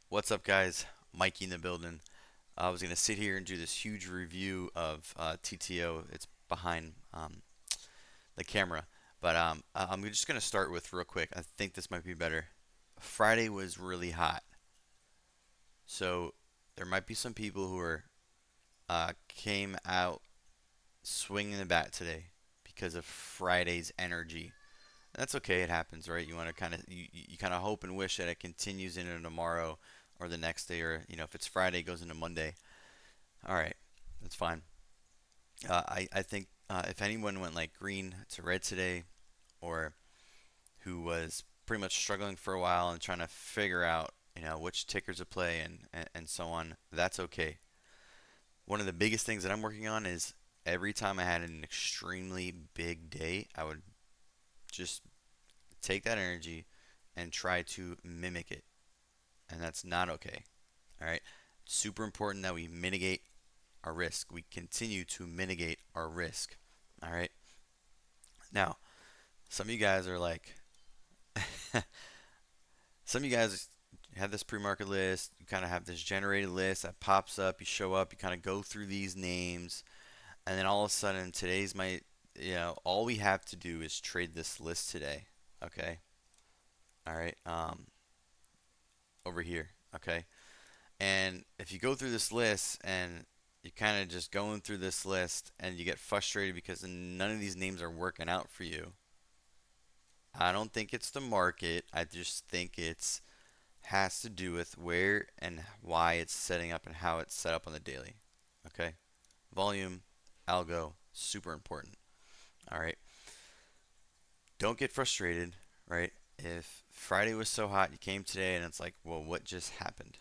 What's up, guys? Mikey in the building. I was going to sit here and do this huge review of TTO. It's behind the camera. But I'm just going to start with real quick. I think this might be better. Friday was really hot. So there might be some people who are came out swinging the bat today because of Friday's energy. That's okay. It happens, right? You want to you kind of hope and wish that it continues into tomorrow or the next day, or if it's Friday, it goes into Monday. All right, that's fine. I think if anyone went like green to red today, or who was pretty much struggling for a while and trying to figure out which tickers to play and so on, that's okay. One of the biggest things that I'm working on is every time I had an extremely big day, I would just take that energy and try to mimic it, and that's not okay. All right, super important that we mitigate our risk. We continue to mitigate our risk. All right. Now, some of you guys are like, some of you guys have this pre-market list. You kind of have this generated list that pops up. You show up. You kind of go through these names, and then all of a sudden, today's my, all we have to do is trade this list today. Okay. All right. Over here. Okay. And if you go through this list and you kind of just going through this list and you get frustrated because none of these names are working out for you, I don't think it's the market. I just think it's has to do with where and why it's setting up and how it's set up on the daily. Okay? Volume, algo, super important. All right. Don't get frustrated, right? If Friday was so hot, you came today and it's like, well, what just happened?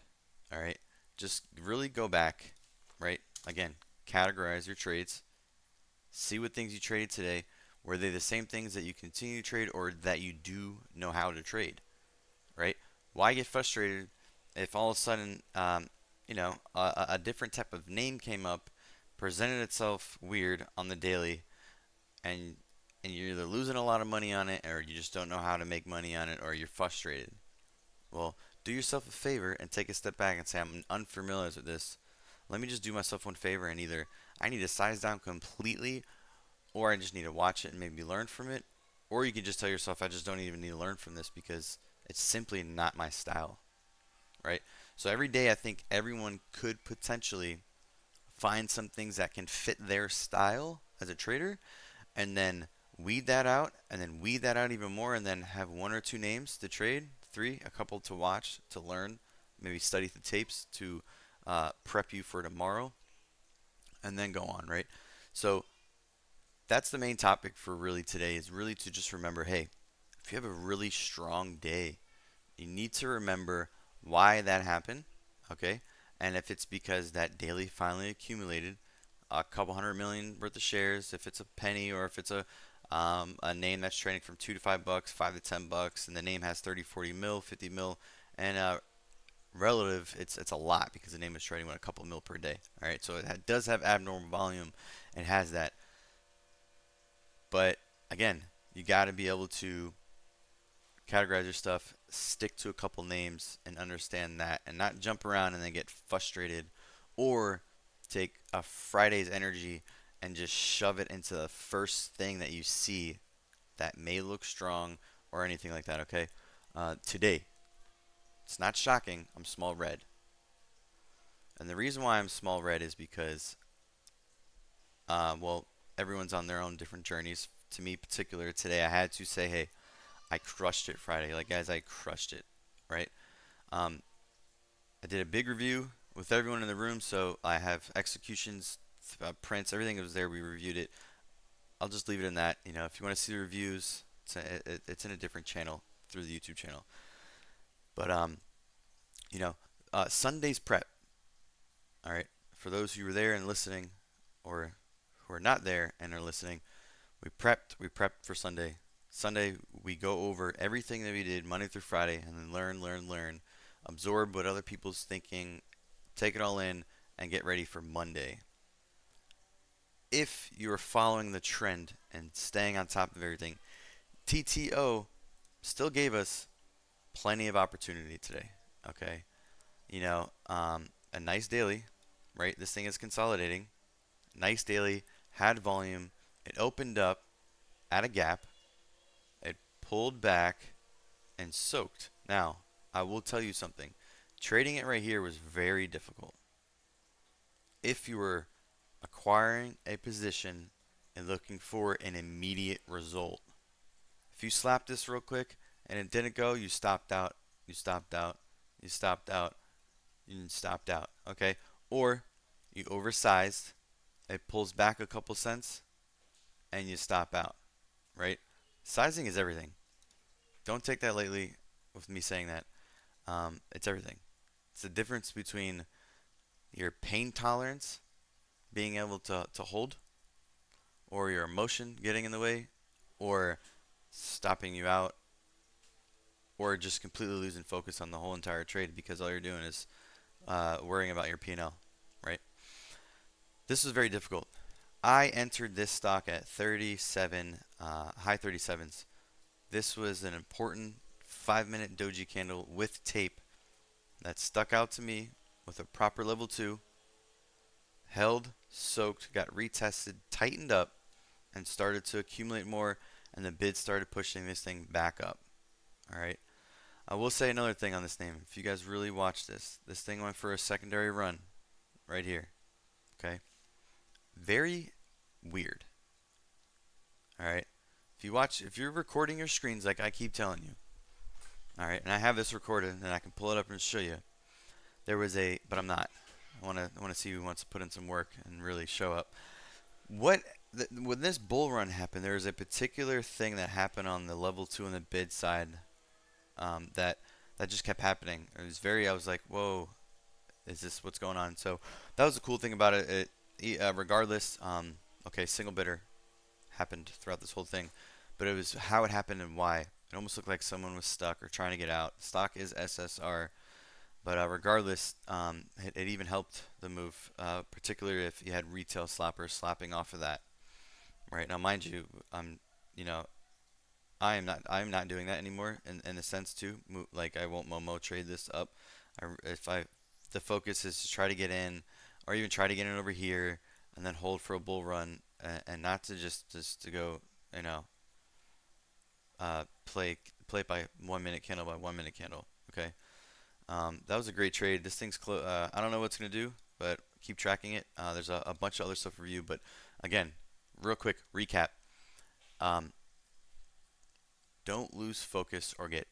All right. Just really go back, right? Again, categorize your trades. See what things you traded today. Were they the same things that you continue to trade or that you do know how to trade, right? Why get frustrated if all of a sudden, a different type of name came up, presented itself weird on the daily, and you're either losing a lot of money on it or you just don't know how to make money on it or you're frustrated. Well, do yourself a favor and take a step back and say, I'm unfamiliar with this. Let me just do myself one favor and either I need to size down completely or I just need to watch it and maybe learn from it. Or you can just tell yourself, I just don't even need to learn from this because it's simply not my style, right? So every day, I think everyone could potentially find some things that can fit their style as a trader and then weed that out and then weed that out even more and then have one or two names to trade, three, a couple to watch, to learn, maybe study the tapes to prep you for tomorrow, and then go on, right? So that's the main topic for really today is really to just remember, hey, if you have a really strong day, you need to remember why that happened, okay? And if it's because that daily finally accumulated a couple hundred million worth of shares, if it's a penny or if it's a name that's trading from $2 to $5, $5 to $10, and the name has 30, 40 mil, 50 mil, and relative, it's a lot because the name is trading with a couple mil per day. All right, so it does have abnormal volume and has that. But again, you got to be able to categorize your stuff, stick to a couple names, and understand that, and not jump around and then get frustrated, or take a Friday's energy and just shove it into the first thing that you see that may look strong or anything like that. Okay, today it's not shocking. I'm small red, and the reason why I'm small red is because, well, everyone's on their own different journeys. To me, particular today, I had to say, hey, I crushed it Friday. Like, guys, I crushed it, right? Um, I did a big review with everyone in the room, so I have executions, prints, everything was there. We reviewed it. I'll just leave it in that. If you want to see the reviews, it's in a different channel through the YouTube channel. But you know, Sunday's prep. All right, for those who were there and listening, or who are not there and are listening, we prepped. We prepped for Sunday. Sunday, we go over everything that we did Monday through Friday, and then learn, learn, learn, absorb what other people's thinking, take it all in, and get ready for Monday. If you are following the trend and staying on top of everything, TTO still gave us plenty of opportunity today. Okay, a nice daily, right? This thing is consolidating. Nice daily, had volume. It opened up at a gap. It pulled back and soaked. Now, I will tell you something. Trading it right here was very difficult. If you were acquiring a position and looking for an immediate result. If you slapped this real quick and it didn't go, you stopped out, you stopped out, you stopped out, you stopped out. Okay? Or you oversized, it pulls back a couple cents, and you stop out, right? Sizing is everything. Don't take that lightly with me saying that. It's everything. It's the difference between your pain tolerance being able to hold, or your emotion getting in the way, or stopping you out, or just completely losing focus on the whole entire trade because all you're doing is worrying about your P&L, right? This was very difficult. I entered this stock at 37, high 37s. This was an important 5-minute doji candle with tape that stuck out to me with a proper level 2, held, soaked, got retested, tightened up, and started to accumulate more, and the bid started pushing this thing back up. All right. I will say another thing on this name. If you guys really watch this, this thing went for a secondary run right here. Okay. Very weird. All right. If you're recording your screens like I keep telling you, all right, and I have this recorded and I can pull it up and show you. But I'm not. I want to see who wants to put in some work and really show up. When this bull run happened, there was a particular thing that happened on the level 2 on the bid side, that just kept happening. I was like, whoa, is this what's going on? So that was the cool thing about it. Regardless, okay, single bidder happened throughout this whole thing, but it was how it happened and why. It almost looked like someone was stuck or trying to get out. Stock is SSR, but regardless, it even helped the move, particularly if you had retail slappers slapping off of that. Right now, mind you, you know, I am not doing that anymore in a sense too. Like I won't Momo trade this up. If I the focus is to try to get in, or even try to get in over here and then hold for a bull run, and not to just to go, you know, play it by 1 minute candle by 1 minute candle. Okay. That was a great trade. This thing's close. I don't know what's gonna do, but keep tracking it. There's a bunch of other stuff for review, but again, real quick recap. Um, don't lose focus or get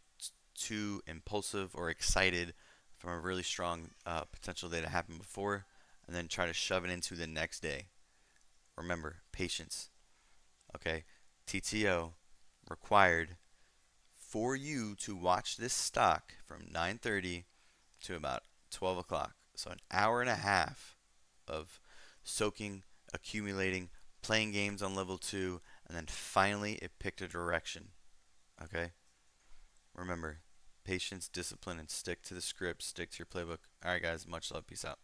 too impulsive or excited from a really strong potential day that happened before, and then try to shove it into the next day. Remember, patience. Okay, TTO required for you to watch this stock from 9:30 to about 12 o'clock. So an hour and a half of soaking, accumulating, playing games on level 2, and then finally it picked a direction. Okay? Remember, patience, discipline, and stick to the script, stick to your playbook. All right, guys, much love. Peace out.